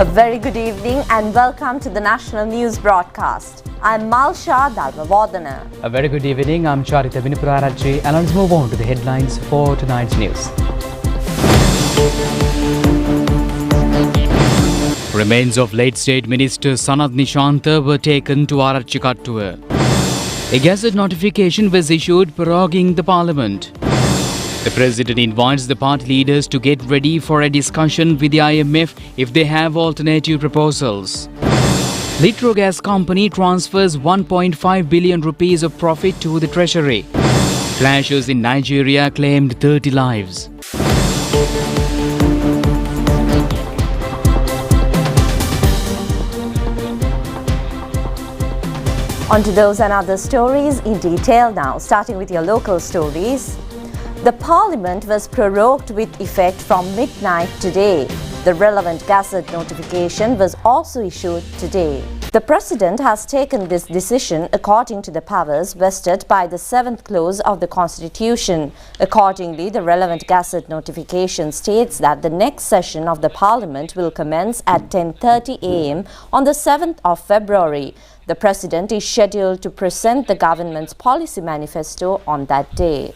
A very good evening and welcome to the National News Broadcast. I'm Malsha Dalmavadana. A very good evening. I'm Charita Vinipuraraji and let's move on to the headlines for tonight's news. Remains of late State Minister Sanat Nishanta were taken to Arachikattuwa. A gazette notification was issued proroguing the parliament. The President invites the party leaders to get ready for a discussion with the IMF if they have alternative proposals. Litro Gas Company transfers 1.5 billion rupees of profit to the treasury. Clashes in Nigeria claimed 30 lives. On to those and other stories in detail now, starting with your local stories. The Parliament was prorogued with effect from midnight today. The relevant gazette notification was also issued today. The President has taken this decision according to the powers vested by the 7th clause of the Constitution. Accordingly, the relevant gazette notification states that the next session of the Parliament will commence at 10:30 a.m. on the 7th of February. The President is scheduled to present the government's policy manifesto on that day.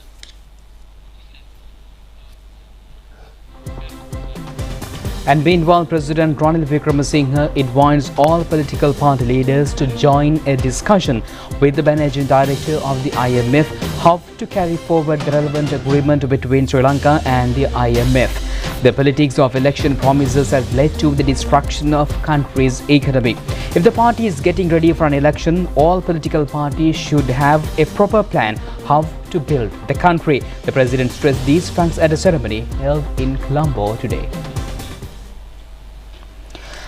And meanwhile, President Ranil Wickremesinghe invites all political party leaders to join a discussion with the managing director of the IMF how to carry forward the relevant agreement between Sri Lanka and the IMF. The politics of election promises has led to the destruction of country's economy. If the party is getting ready for an election, all political parties should have a proper plan how to build the country. The President stressed these facts at a ceremony held in Colombo today.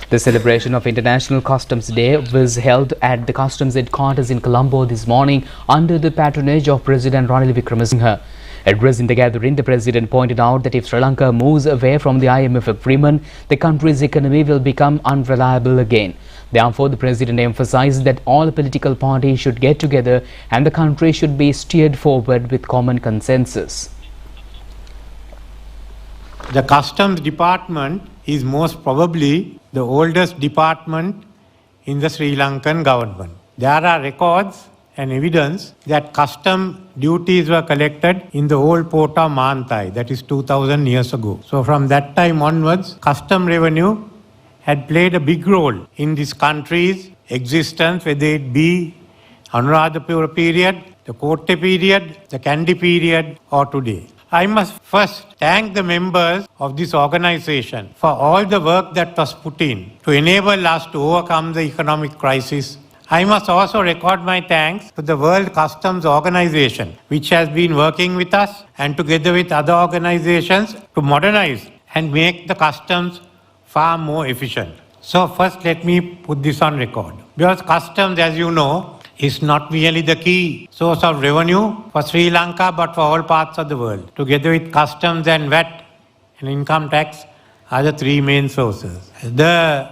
The celebration of International Customs Day was held at the Customs Headquarters in Colombo this morning under the patronage of President Ranil Wickremesinghe. Addressing the gathering, the President pointed out that if Sri Lanka moves away from the IMF agreement, the country's economy will become unreliable again. Therefore, the President emphasized that all political parties should get together and the country should be steered forward with common consensus. The Customs Department is most probably the oldest department in the Sri Lankan government. There are records and evidence that custom duties were collected in the old port of Mantai, that is 2000 years ago. So from that time onwards, custom revenue had played a big role in this country's existence, whether it be Anuradhapura period, the Kotte period, the Kandy period, or today. I must first thank the members of this organization for all the work that was put in to enable us to overcome the economic crisis. I must also record my thanks to the World Customs Organization, which has been working with us and together with other organizations to modernize and make the customs far more efficient. So first let me put this on record. Because customs, as you know, is not merely the key source of revenue for Sri Lanka but for all parts of the world. Together with customs and VAT and income tax are the three main sources. The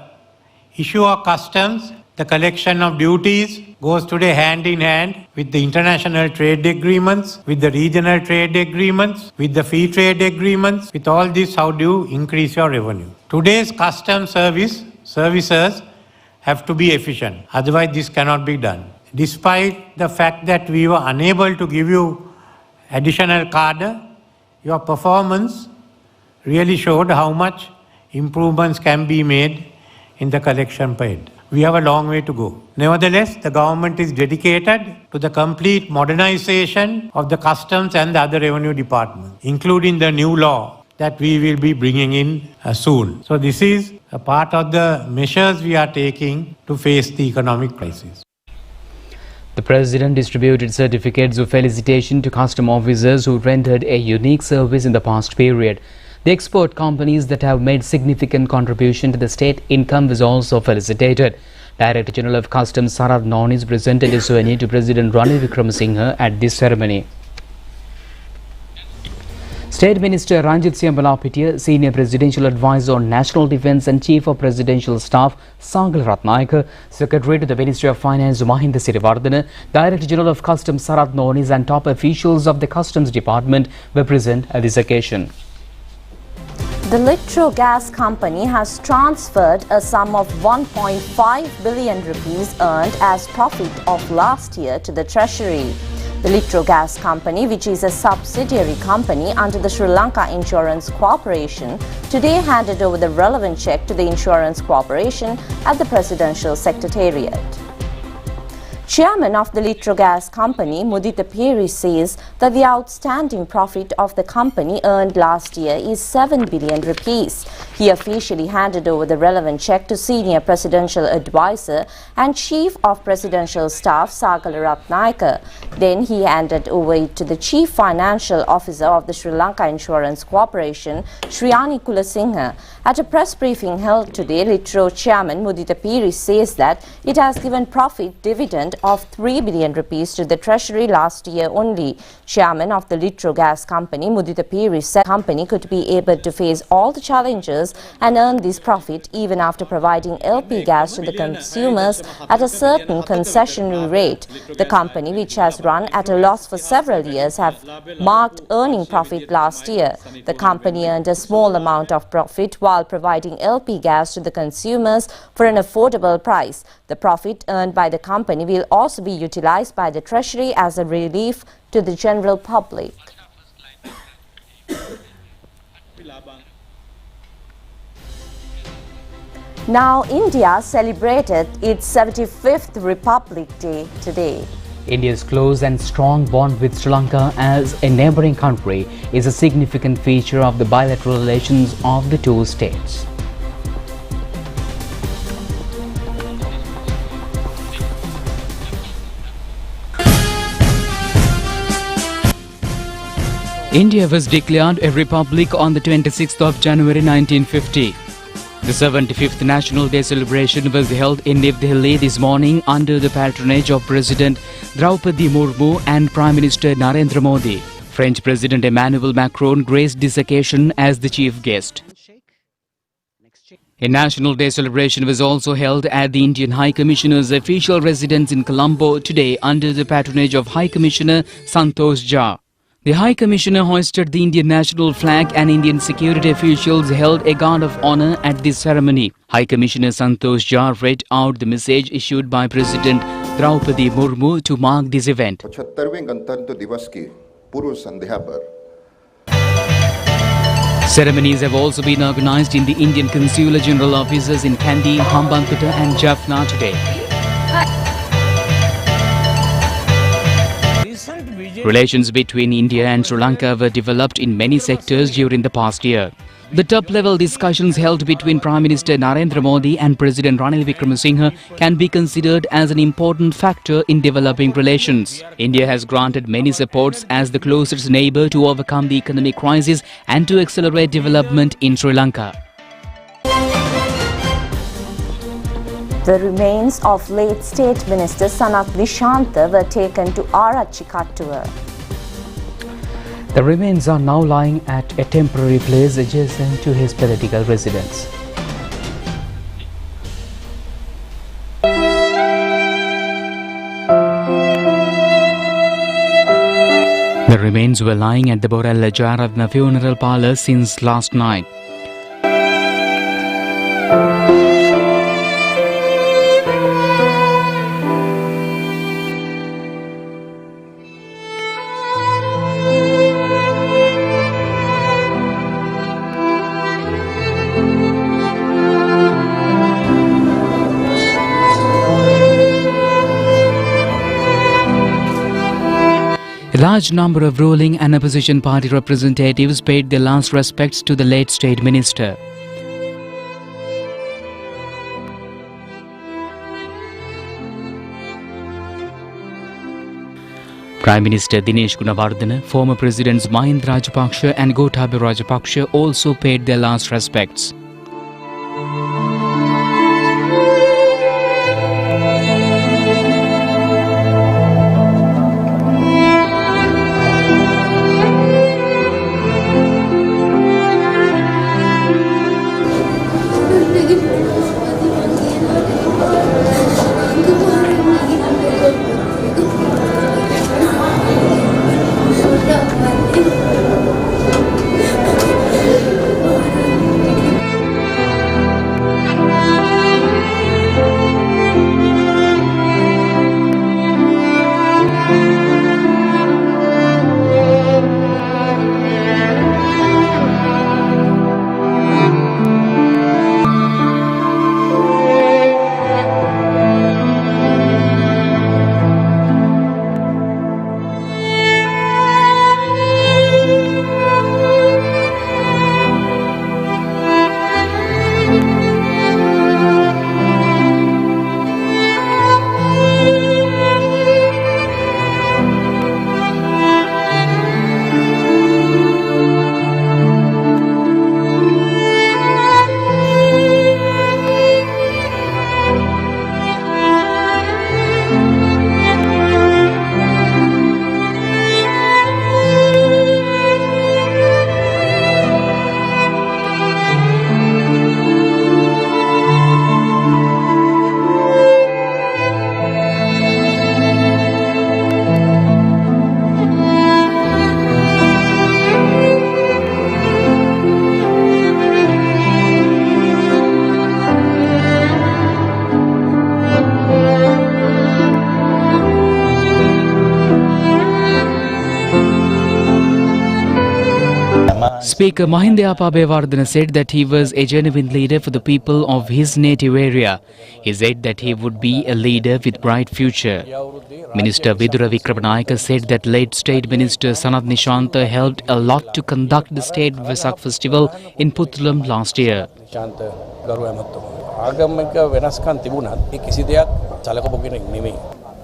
issue of customs, the collection of duties, goes today hand in hand with the international trade agreements, with the regional trade agreements, with the free trade agreements. With all this, how do you increase your revenue? Today's customs services have to be efficient. Otherwise, this cannot be done. Despite the fact that we were unable to give you additional cadre, your performance really showed how much improvements can be made in the collection paid. We have a long way to go. Nevertheless, the government is dedicated to the complete modernization of the customs and the other revenue departments, including the new law that we will be bringing in soon. So this is a part of the measures we are taking to face the economic crisis. The President distributed certificates of felicitation to custom officers who rendered a unique service in the past period. The export companies that have made significant contribution to the state income was also felicitated. Director General of Customs Sanat Nishanta presented a souvenir to President Ranil Wickremesinghe at this ceremony. State Minister Ranjit Singh Balapitiya, Senior Presidential Advisor on National Defence and Chief of Presidential Staff Sangal Ratnayaka, Secretary to the Ministry of Finance Mahinda Sirivardhana, Director General of Customs Sanat Nishanta and top officials of the Customs Department were present at this occasion. The Litro Gas Company has transferred a sum of 1.5 billion rupees earned as profit of last year to the Treasury. The Litro Gas Company, which is a subsidiary company under the Sri Lanka Insurance Corporation, today handed over the relevant cheque to the Insurance Corporation at the Presidential Secretariat. Chairman of the Litro Gas Company, Mudita Piri, says that the outstanding profit of the company earned last year is 7 billion rupees. He officially handed over the relevant cheque to Senior Presidential Advisor and Chief of Presidential Staff Sagala Ratnayaka. Then he handed over it to the Chief Financial Officer of the Sri Lanka Insurance Corporation, Shriyani Kulasinghe. At a press briefing held today, Litro Chairman Mudita Piri says that it has given profit dividend of 3 billion rupees to the Treasury last year only. Chairman of the Litro Gas Company, Mudita Piri, said the company could be able to face all the challenges and earn this profit even after providing LP gas to the consumers at a certain concessionary rate. The company, which has run at a loss for several years, have marked earning profit last year. The company earned a small amount of profit while providing LP gas to the consumers for an affordable price. The profit earned by the company will also be utilized by the Treasury as a relief to the general public. Now, India celebrated its 75th Republic Day today. India's close and strong bond with Sri Lanka as a neighbouring country is a significant feature of the bilateral relations of the two states. India was declared a republic on the 26th of January 1950. The 75th National Day celebration was held in New Delhi this morning under the patronage of President Draupadi Murmu and Prime Minister Narendra Modi. French President Emmanuel Macron graced this occasion as the chief guest. A National Day celebration was also held at the Indian High Commissioner's official residence in Colombo today under the patronage of High Commissioner Santosh Jha. The High Commissioner hoisted the Indian national flag and Indian security officials held a guard of honour at this ceremony. High Commissioner Santosh Jha read out the message issued by President Draupadi Murmu to mark this event. 75वें गणतंत्र दिवस की पूर्व संध्या पर Ceremonies have also been organised in the Indian Consular General offices in Kandy, Hambantota and Jaffna today. Relations between India and Sri Lanka were developed in many sectors during the past year. The top-level discussions held between Prime Minister Narendra Modi and President Ranil Wickremesinghe can be considered as an important factor in developing relations. India has granted many supports as the closest neighbour to overcome the economic crisis and to accelerate development in Sri Lanka. The remains of late State Minister Sanath Nishantha were taken to Arachikattua. The remains are now lying at a temporary place adjacent to his political residence. The remains were lying at the Borella Jayaratna funeral parlour since last night. A large number of ruling and opposition party representatives paid their last respects to the late state minister. Prime Minister Dinesh Gunawardena, former Presidents Mahinda Rajapaksa and Gotabaya Rajapaksa also paid their last respects. Speaker Mahinda Apabewardena said that he was a genuine leader for the people of his native area. He said that he would be a leader with bright future. Minister Vidura Vikramanayaka said that late State Minister Sanath Nishanta helped a lot to conduct the State Vesak Festival in Puttalam last year.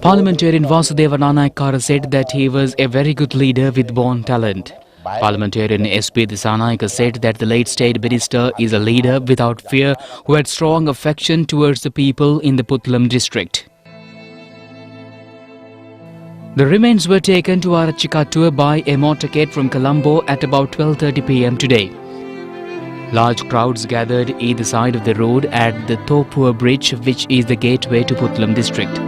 Parliamentarian Vasudeva Nanayakkara said that he was a very good leader with born talent. Parliamentarian S.P. Disanayaka said that the late State Minister is a leader without fear who had strong affection towards the people in the Puttalam district. The remains were taken to Arachikattur by a motorcade from Colombo at about 12:30 p.m. today. Large crowds gathered either side of the road at the Thopur Bridge, which is the gateway to Puttalam district.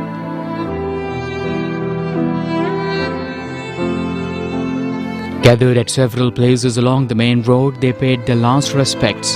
Gathered at several places along the main road, they paid their last respects.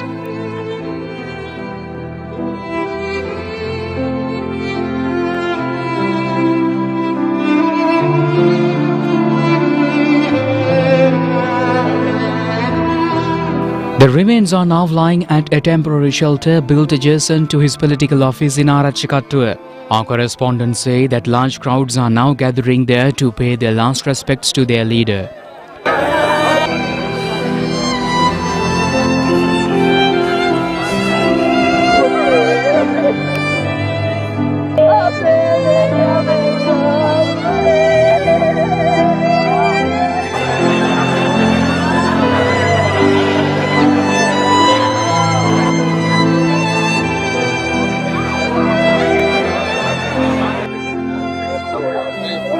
The remains are now lying at a temporary shelter built adjacent to his political office in Arachikattur. Our correspondents say that large crowds are now gathering there to pay their last respects to their leader.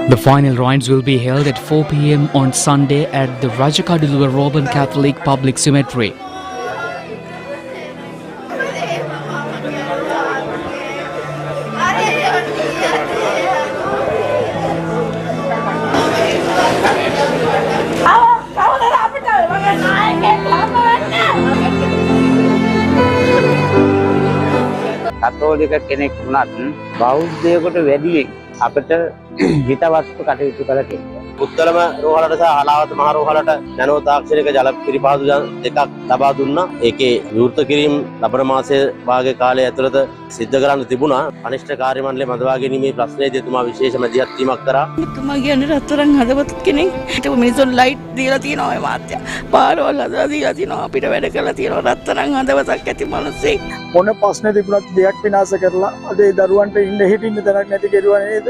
The final rites will be held at 4 p.m. on Sunday at the Rajakaduluwa Roman Catholic Public Cemetery. කතෝලික කෙනෙක් වුණත් බෞද්ධයෙකුට වැඩි අපිට හිතවත්ව කටයුතු කළ කෙනෙක්. උත්තරම රෝහලට සහ හලාවත මහ රෝහලට නැනෝ තාක්ෂණික ජල පිරිපහදු දෙකක් ලබා දුන්නා. ඒකේ විවෘත කිරීම ලබන මාසයේ භාගයේ කාලය ඇතුළත සිද්ධ කරන්න තිබුණා. අනිෂ්ඨ කාර්ය මණ්ඩලය මදවා ගැනීමේ ප්‍රශ්නයේදී එතුමා විශේෂ මැදිහත් වීමක් කරා. එතුමා කියන්නේ රත්තරන් හදවත් කෙනෙක්. ඒක මිනිසුන් ලයිට් දීලා තියෙනවා ඔය මාත්‍යා. පාරවල් හදලා දීලා තියෙනවා අපිට වැඩ කරලා තියෙනවා රත්තරන් හදවතක් ඇති මිනිස්සෙක්. මොන ප්‍රශ්නේ තිබුණත් දෙයක් විනාශ කරලා අද ඒ දරුවන්ට ඉන්න හිටින්න තැනක් නැති කෙරුවා නේද?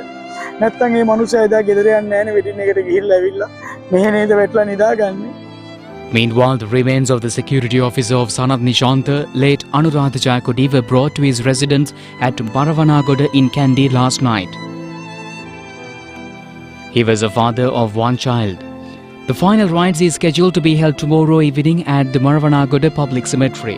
නැත්තම් මේ මිනිස්සයා එදා ගෙදර යන්නේ නැහැ නේ වෙඩින් එකට ගිහිල්ලා ඇවිල්ලා මෙහෙ නේද වැටලා නිදාගන්නේ. Meanwhile, the remains of the security officer of Sanath Nishanta, late Anuradha Jayakodi, were brought to his residence at Maravanagoda in Kandy last night. He was a father of one child. The final rites is scheduled to be held tomorrow evening at the Maravanagoda Public Cemetery.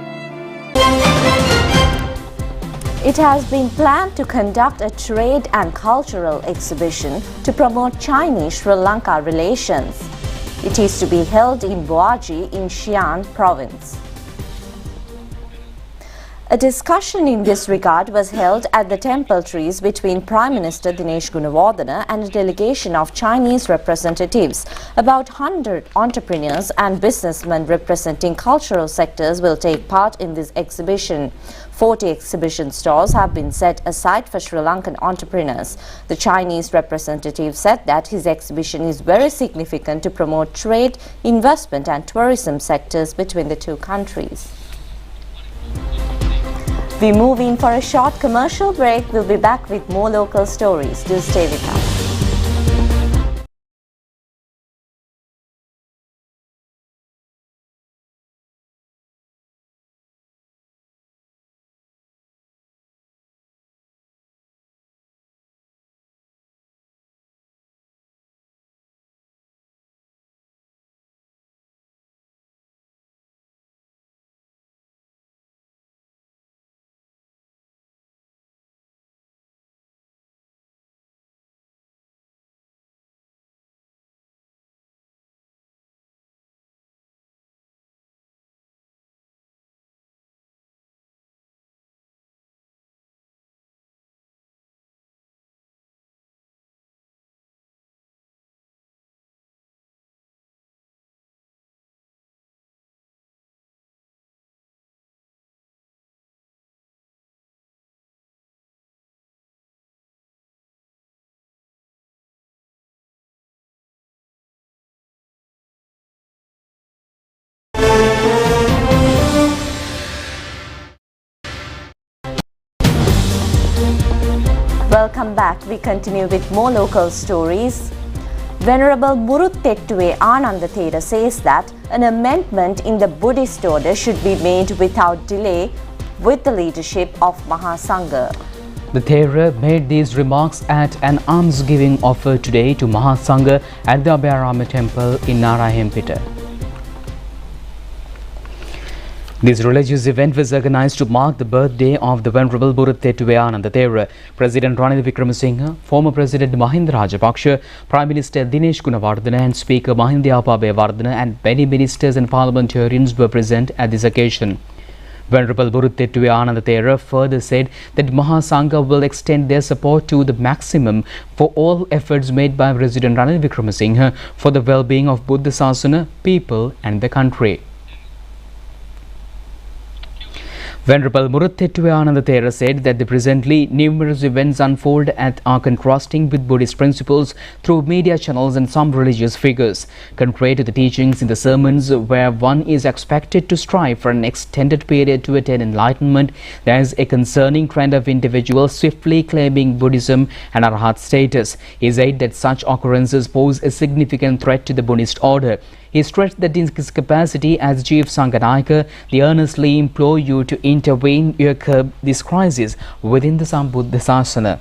It has been planned to conduct a trade and cultural exhibition to promote Chinese-Sri Lanka relations. It is to be held in Boaji in Xi'an province. A discussion in this regard was held at the temple trees between Prime Minister Dinesh Gunawardena and a delegation of Chinese representatives. About 100 entrepreneurs and businessmen representing cultural sectors will take part in this exhibition. 40 exhibition stalls have been set aside for Sri Lankan entrepreneurs. The Chinese representative said that his exhibition is very significant to promote trade, investment and tourism sectors between the two countries. We move in for a short commercial break. We'll be back with more local stories. Do stay with us. Welcome back. We continue with more local stories. Venerable Muruttettuwe Anandathera says that an amendment in the Buddhist order should be made without delay with the leadership of Mahasangha. The Thera made these remarks at an almsgiving offer today to Mahasangha at the Abhayarama temple in Narayempeta. This religious event was organized to mark the birthday of the Venerable Muruttettuwe Anandathera. President Ranil Wickremesinghe, former President Mahinda Rajapaksha, Prime Minister Dinesh Gunawardena and Speaker Mahinda Abeyewardena and many ministers and parliamentarians were present at this occasion. Venerable Muruttettuwe Anandathera further said that Mahasangha will extend their support to the maximum for all efforts made by President Ranil Wickremesinghe for the well-being of Buddha Sasana, people and the country. Venerable Muruttettuwe Anandathera said that presently numerous events unfold are contrasting with Buddhist principles through media channels and some religious figures. Contrary to the teachings in the sermons where one is expected to strive for an extended period to attain enlightenment, there is a concerning trend of individuals swiftly claiming Buddhism and Arhat status. He said that such occurrences pose a significant threat to the Buddhist order. He stressed that in his capacity as Chief Sanghanayaka, they earnestly implore you to intervene to curb this crisis within the Sambuddha Sasana.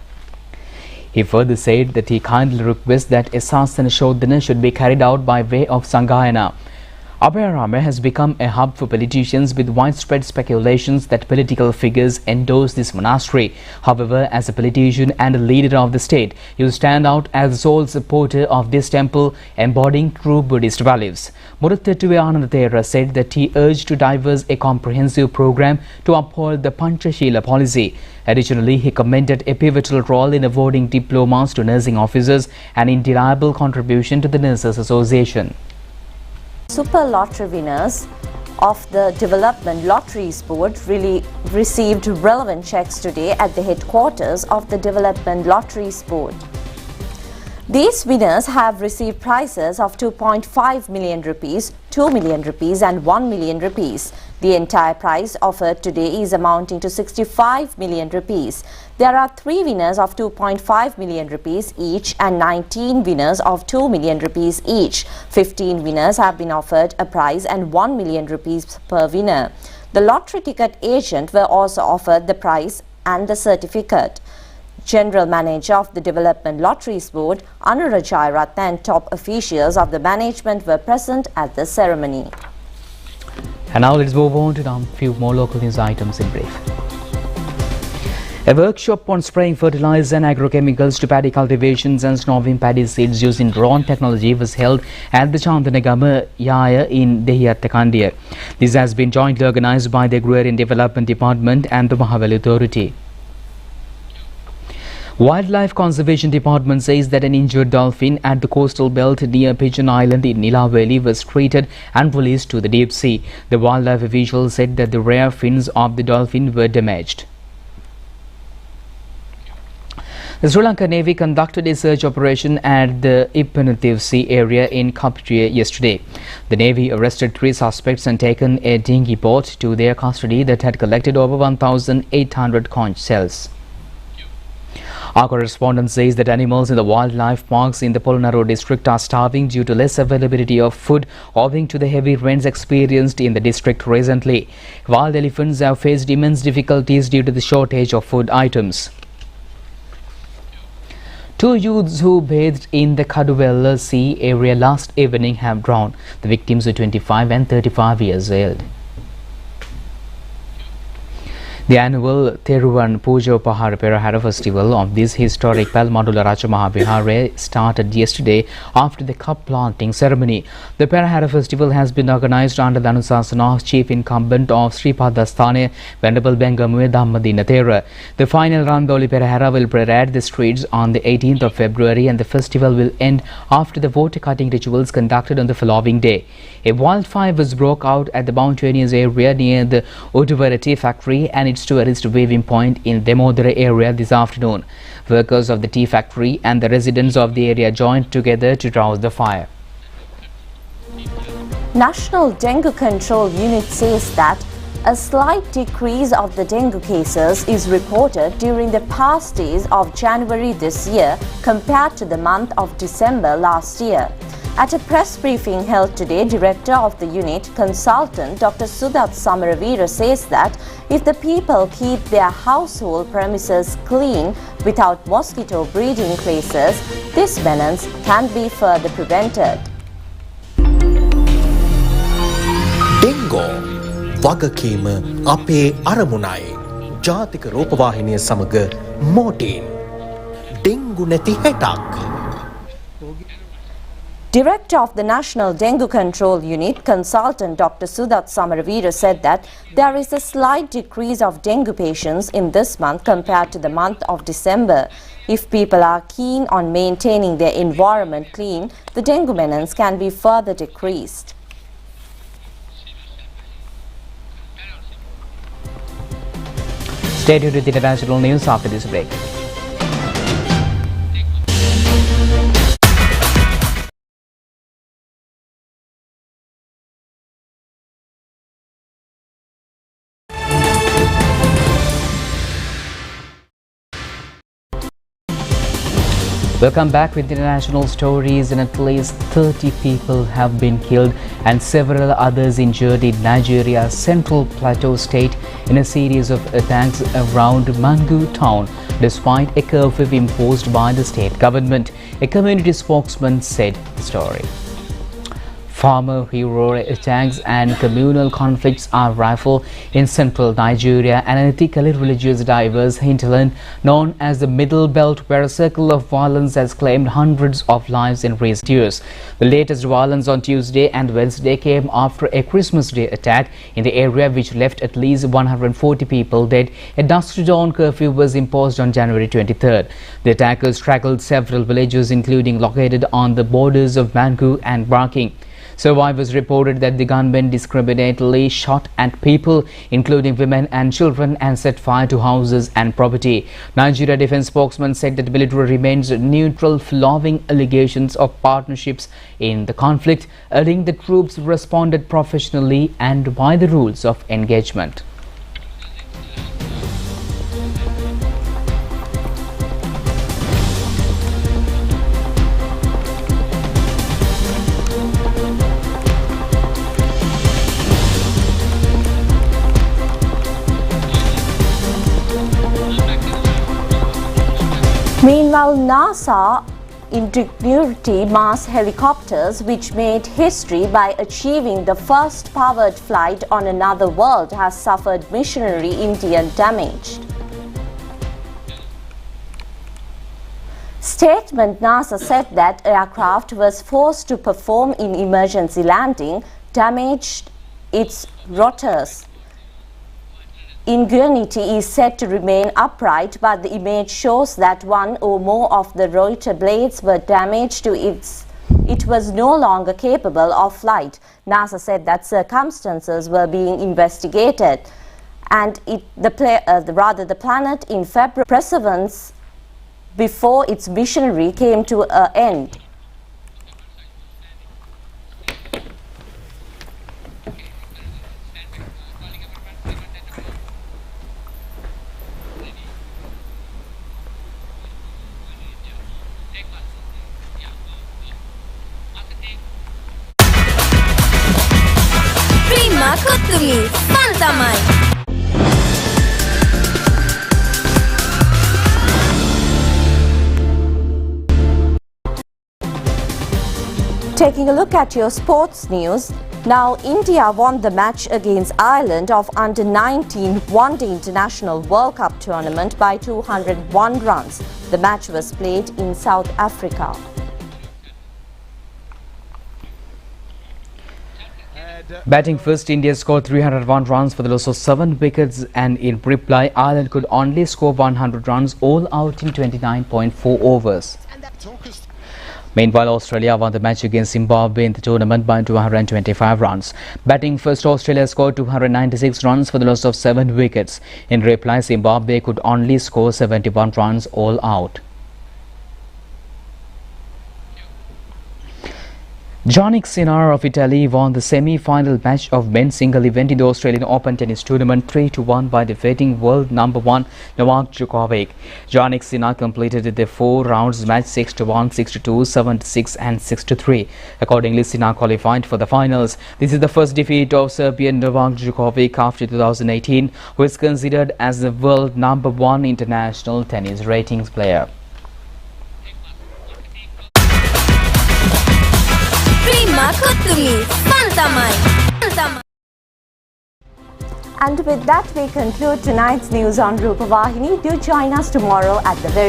He further said that he kindly requests that a Sasana Shodhana should be carried out by way of Sanghayana. Abhayarama has become a hub for politicians with widespread speculations that political figures endorse this monastery. However, as a politician and a leader of the state, you stand out as the sole supporter of this temple, embodying true Buddhist values. Muruttettuwe Anandathera said that he urged to devise a comprehensive program to uphold the Panchashila policy. Additionally, he commended a pivotal role in awarding diplomas to nursing officers, an indelible contribution to the Nurses Association. Super lottery winners of the Development Lotteries Board really received relevant checks today at the headquarters of the Development Lotteries Board. These winners have received prizes of 2.5 million rupees, 2 million rupees and 1 million rupees. The entire prize offered today is amounting to 65 million rupees. There are 3 winners of 2.5 million rupees each and 19 winners of 2 million rupees each. 15 winners have been offered a prize and 1 million rupees per winner. The lottery ticket agent were also offered the prize and the certificate. General Manager of the Development Lotteries Board, Anura Jairat, and top officials of the management were present at the ceremony. And now let's move on to a few more local news items in brief. A workshop on spraying fertilizers and agrochemicals to paddy cultivations and snowing paddy seeds using drone technology was held at the Chandanagama Yaya in Dehiyattakandiya. This has been jointly organized by the Agrarian Development Department and the Mahavali Authority. Wildlife Conservation Department says that an injured dolphin at the coastal belt near Pigeon Island in Nilaweli was treated and released to the deep sea. The wildlife official said that the rear fins of the dolphin were damaged. The Sri Lanka Navy conducted a search operation at the Ipanativ Sea area in Kapchia yesterday. The Navy arrested 3 suspects and taken a dinghy boat to their custody that had collected over 1,800 conch shells. Our correspondent says that animals in the wildlife parks in the Polonnaruwa district are starving due to less availability of food owing to the heavy rains experienced in the district recently. Wild elephants have faced immense difficulties due to the shortage of food items. 2 youths who bathed in the Kaduvella Sea area last evening have drowned. The victims were 25 and 35 years old. The annual Theruvan Puja Upahara Perahara festival of this historic Palmadula Rajamaha Vihara started yesterday after the cup planting ceremony. The Perahara festival has been organized under the Anusasana of Chief Incumbent of Sripadasthane, Venerable Bengamuwe Dhammadina Thera. The final Randoli Perahara will parade the streets on the 18th of February and the festival will end after the water cutting rituals conducted on the following day. A wildfire was broke out at the mountainous area near the Uduvara tea factory and its tourist viewing point in Demodara area this afternoon. Workers of the tea factory and the residents of the area joined together to douse the fire. National Dengue Control Unit says that A slight decrease of the dengue cases is reported during the past days of January this year compared to the month of December last year. At a press briefing held today, Director of the unit, Consultant Dr. Sudat Samaravira says that if the people keep their household premises clean without mosquito breeding places, this menace can be further prevented. Dengue වගකීම අපේ අරමුණයි. ජාතික රූපවාහිනිය සමග මෝටීන්. Dengue නැති හැටක්. Director of the National Dengue Control Unit, Consultant Dr. Sudat Samaravira said that there is a slight decrease of dengue patients in this month compared to the month of December. If people are keen on maintaining their environment clean, the dengue menace can be further decreased. Stay tuned with the international news after this break. Welcome back with international stories. And at least 30 people have been killed and several others injured in Nigeria's Central Plateau state in a series of attacks around Mangu town, despite a curfew imposed by the state government. A community spokesman said the story. Farmer hero attacks and communal conflicts are rife in central Nigeria, an ethnically religious diverse hinterland known as the Middle Belt, where a circle of violence has claimed hundreds of lives in recent years. The latest violence on Tuesday and Wednesday came after a Christmas Day attack in the area, which left at least 140 people dead. A dusk to dawn curfew was imposed on January 23rd. The attackers tackled several villages, including located on the borders of Mangu and Barking. Survivors reported that the gunmen discriminately shot at people, including women and children, and set fire to houses and property. Nigeria defense spokesman said that the military remains neutral following allegations of partnerships in the conflict, adding the troops responded professionally and by the rules of engagement. Meanwhile, NASA Ingenuity Mars helicopters, which made history by achieving the first powered flight on another world, has suffered missionary Indian damage. Statement: NASA said that aircraft was forced to perform an emergency landing, damaged its rotors. Ingenuity is said to remain upright, but the image shows that one or more of the rotor blades were damaged to it was no longer capable of flight. NASA said that circumstances were being investigated, and the planet in February perseverance before its missionary came to an end. Taking a look at your sports news. Now, India won the match against Ireland of Under-19 One-Day International World Cup tournament by 201 runs. The match was played in South Africa. Batting first, India scored 301 runs for the loss of 7 wickets, and in reply, Ireland could only score 100 runs all out in 29.4 overs. Meanwhile, Australia won the match against Zimbabwe in the tournament by 225 runs. Batting first, Australia scored 296 runs for the loss of 7 wickets. In reply, Zimbabwe could only score 71 runs all out. Jannik Sinner of Italy won the semi-final match of men's single event in the Australian Open tennis tournament 3-1 by defeating world number 1 Novak Djokovic. Jannik Sinner completed the 4 rounds match 6-1, 6-2, 7-6 and 6-3. Accordingly, Sinner qualified for the finals. This is the first defeat of Serbian Novak Djokovic after 2018, who is considered as the world number 1 international tennis ratings player. And with that, we conclude tonight's news on Rupavahini. Do join us tomorrow at the very